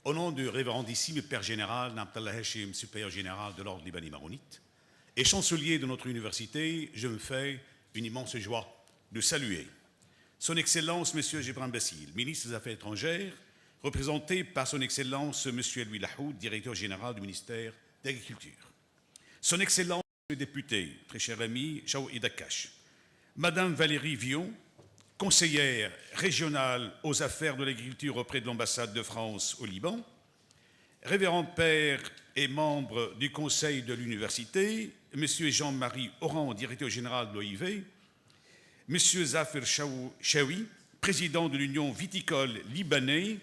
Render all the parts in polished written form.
Au nom du révérendissime Père Général Abdallah Hachim, supérieur général de l'ordre libanais maronite, et chancelier de notre université, je me fais une immense joie de saluer Son Excellence M. Gebran Bassil, ministre des Affaires étrangères, représenté par Son Excellence M. Louis Lahoud, directeur général du ministère de l'Agriculture. Son Excellence le député, très cher ami Chaoui Dakash, Madame Valérie Vion, conseillère régionale aux affaires de l'agriculture auprès de l'ambassade de France au Liban, révérend père et membre du conseil de l'université, M. Jean-Marie Oran, directeur général de l'OIV, M. Zafir Chaoui, président de l'Union viticole libanais,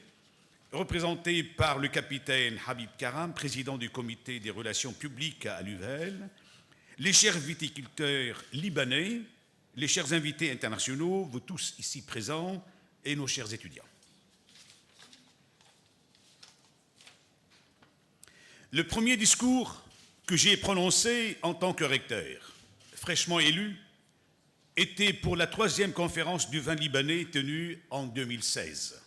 représenté par le capitaine Habib Karam, président du comité des relations publiques à l'UVL, les chers viticulteurs libanais, les chers invités internationaux, vous tous ici présents, et nos chers étudiants. Le premier discours que j'ai prononcé en tant que recteur, fraîchement élu, était pour la 3e conférence du vin libanais tenue en 2016.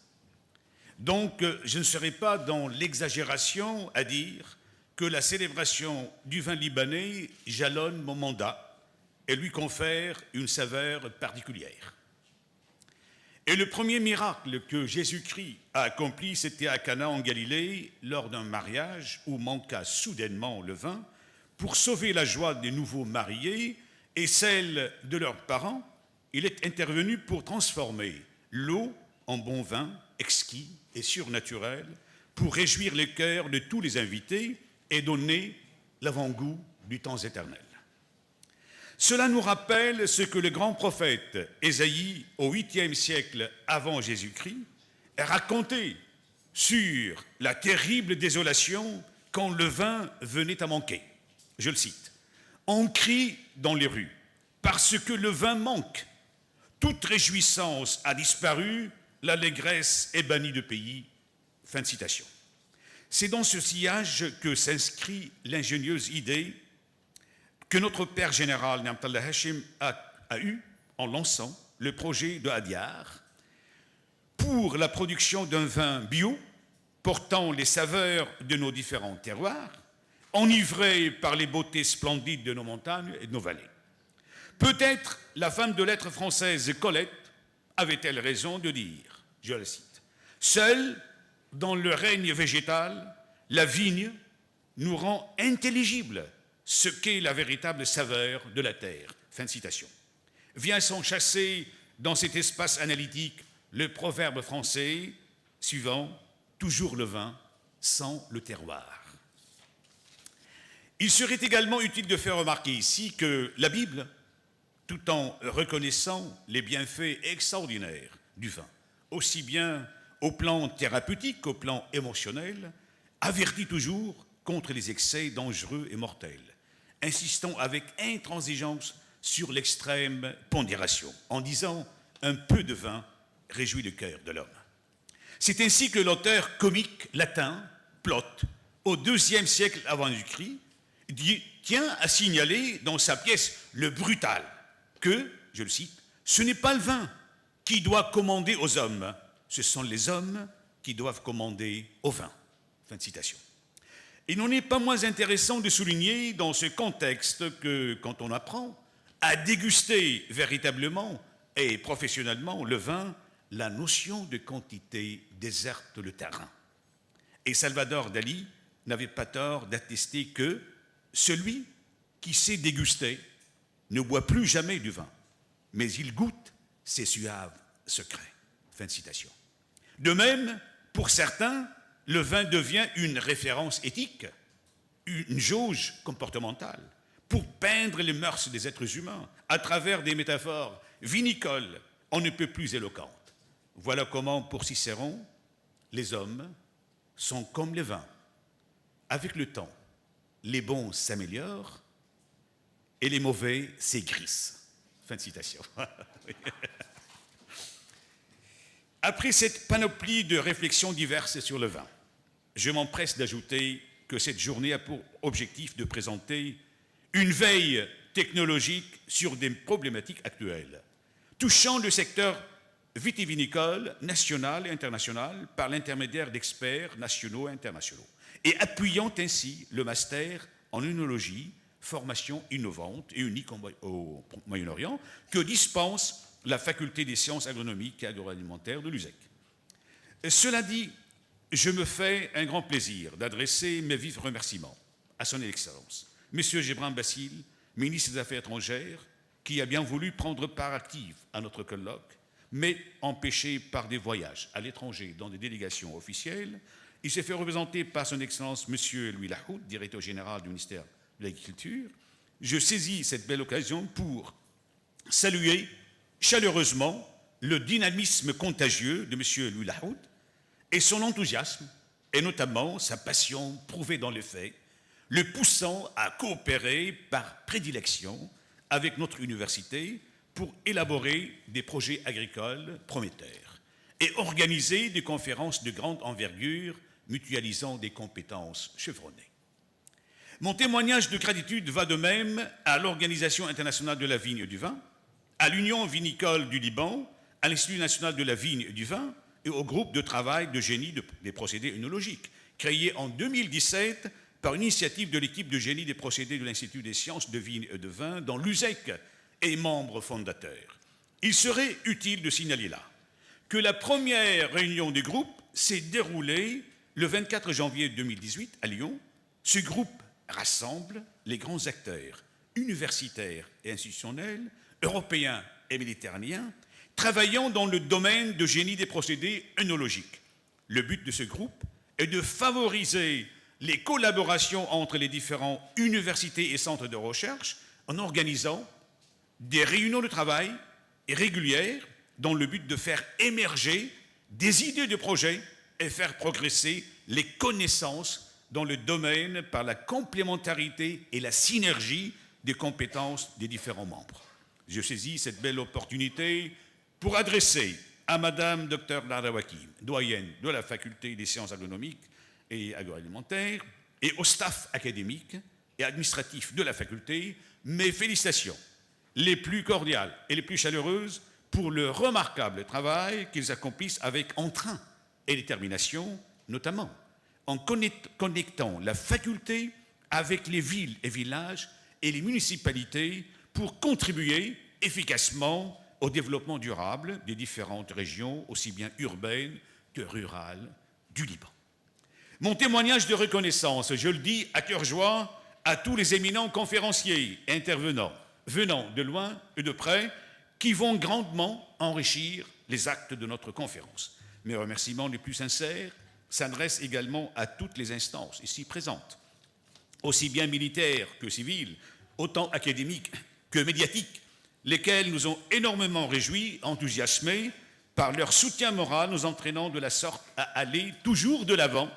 Donc, je ne serai pas dans l'exagération à dire que la célébration du vin libanais jalonne mon mandat et lui confère une saveur particulière. Et le premier miracle que Jésus-Christ a accompli, c'était à Cana en Galilée, lors d'un mariage où manqua soudainement le vin, pour sauver la joie des nouveaux mariés et celle de leurs parents. Il est intervenu pour transformer l'eau en bon vin exquis et surnaturel, pour réjouir le cœur de tous les invités et donner l'avant-goût du temps éternel. Cela nous rappelle ce que le grand prophète Ésaïe, au 8e siècle avant Jésus-Christ, a raconté sur la terrible désolation quand le vin venait à manquer. Je le cite. « On crie dans les rues, parce que le vin manque. Toute réjouissance a disparu, l'allégresse est bannie de pays. » Fin de citation. C'est dans ce sillage que s'inscrit l'ingénieuse idée que notre Père général Abdallah Hachim a eu en lançant le projet de Hadiar pour la production d'un vin bio portant les saveurs de nos différents terroirs, enivré par les beautés splendides de nos montagnes et de nos vallées. Peut-être la femme de lettres française Colette avait-elle raison de dire, je la cite, « Seule dans le règne végétal, la vigne nous rend intelligible ce qu'est la véritable saveur de la terre. » Fin de citation. Vient s'enchasser dans cet espace analytique le proverbe français suivant, « Toujours le vin sans le terroir ». Il serait également utile de faire remarquer ici que la Bible, tout en reconnaissant les bienfaits extraordinaires du vin, aussi bien au plan thérapeutique qu'au plan émotionnel, avertit toujours contre les excès dangereux et mortels, insistant avec intransigeance sur l'extrême pondération, en disant « un peu de vin réjouit le cœur de l'homme ». C'est ainsi que l'auteur comique latin, Plaute, au IIe siècle avant Jésus-Christ, tient à signaler dans sa pièce « Le Brutal » que, je le cite, « ce n'est pas le vin qui doit commander aux hommes, ce sont les hommes qui doivent commander au vin. » Fin de citation. Il n'en est pas moins intéressant de souligner dans ce contexte que quand on apprend à déguster véritablement et professionnellement le vin, la notion de quantité déserte le terrain. Et Salvador Dali n'avait pas tort d'attester que celui qui sait déguster ne boit plus jamais du vin, mais il goûte ses suaves secrets. Fin de citation. De même, pour certains, le vin devient une référence éthique, une jauge comportementale, pour peindre les mœurs des êtres humains à travers des métaphores vinicoles on ne peut plus éloquentes. Voilà comment, pour Cicéron, les hommes sont comme les vins. Avec le temps, les bons s'améliorent et les mauvais s'aigrissent. Fin de citation. Après cette panoplie de réflexions diverses sur le vin, je m'empresse d'ajouter que cette journée a pour objectif de présenter une veille technologique sur des problématiques actuelles, touchant le secteur vitivinicole nationale et internationale par l'intermédiaire d'experts nationaux et internationaux, et appuyant ainsi le master en œnologie, formation innovante et unique au Moyen-Orient, que dispense la faculté des sciences agronomiques et agroalimentaires de l'USEC. Cela dit, je me fais un grand plaisir d'adresser mes vifs remerciements à son Excellence, M. Gebran Bassil, ministre des Affaires étrangères, qui a bien voulu prendre part active à notre colloque, mais empêché par des voyages à l'étranger dans des délégations officielles. Il s'est fait représenter par son Excellence M. Louis Lahoud, directeur général du ministère de l'Agriculture. Je saisis cette belle occasion pour saluer chaleureusement le dynamisme contagieux de M. Louis Lahoud et son enthousiasme, et notamment sa passion prouvée dans les faits, le poussant à coopérer par prédilection avec notre université pour élaborer des projets agricoles prometteurs et organiser des conférences de grande envergure mutualisant des compétences chevronnées. Mon témoignage de gratitude va de même à l'Organisation internationale de la vigne et du vin, à l'Union vinicole du Liban, à l'Institut national de la vigne et du vin et au groupe de travail de génie des procédés œnologiques, créé en 2017 par une initiative de l'équipe de génie des procédés de l'Institut des sciences de vigne et de vin, dont l'USEC est membre fondateur. Il serait utile de signaler là que la première réunion du groupe s'est déroulée le 24 janvier 2018 à Lyon. Ce groupe rassemble les grands acteurs universitaires et institutionnels, européens et méditerranéens, travaillant dans le domaine de génie des procédés œnologiques. Le but de ce groupe est de favoriser les collaborations entre les différentes universités et centres de recherche en organisant des réunions de travail régulières dans le but de faire émerger des idées de projets et faire progresser les connaissances dans le domaine par la complémentarité et la synergie des compétences des différents membres. Je saisis cette belle opportunité pour adresser à Madame Dr Lara Wakim, doyenne de la faculté des sciences agronomiques et agroalimentaires, et au staff académique et administratif de la faculté, mes félicitations les plus cordiales et les plus chaleureuses pour le remarquable travail qu'ils accomplissent avec entrain et détermination, notamment en connectant la faculté avec les villes et villages et les municipalités pour contribuer efficacement au développement durable des différentes régions, aussi bien urbaines que rurales, du Liban. Mon témoignage de reconnaissance, je le dis à cœur joie, à tous les éminents conférenciers et intervenants, venant de loin et de près, qui vont grandement enrichir les actes de notre conférence. Mes remerciements les plus sincères s'adressent également à toutes les instances ici présentes, aussi bien militaires que civiles, autant académiques que médiatiques, lesquels nous ont énormément réjouis, enthousiasmés par leur soutien moral, nous entraînant de la sorte à aller toujours de l'avant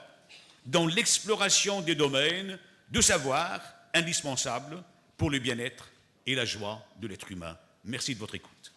dans l'exploration des domaines de savoir indispensables pour le bien-être et la joie de l'être humain. Merci de votre écoute.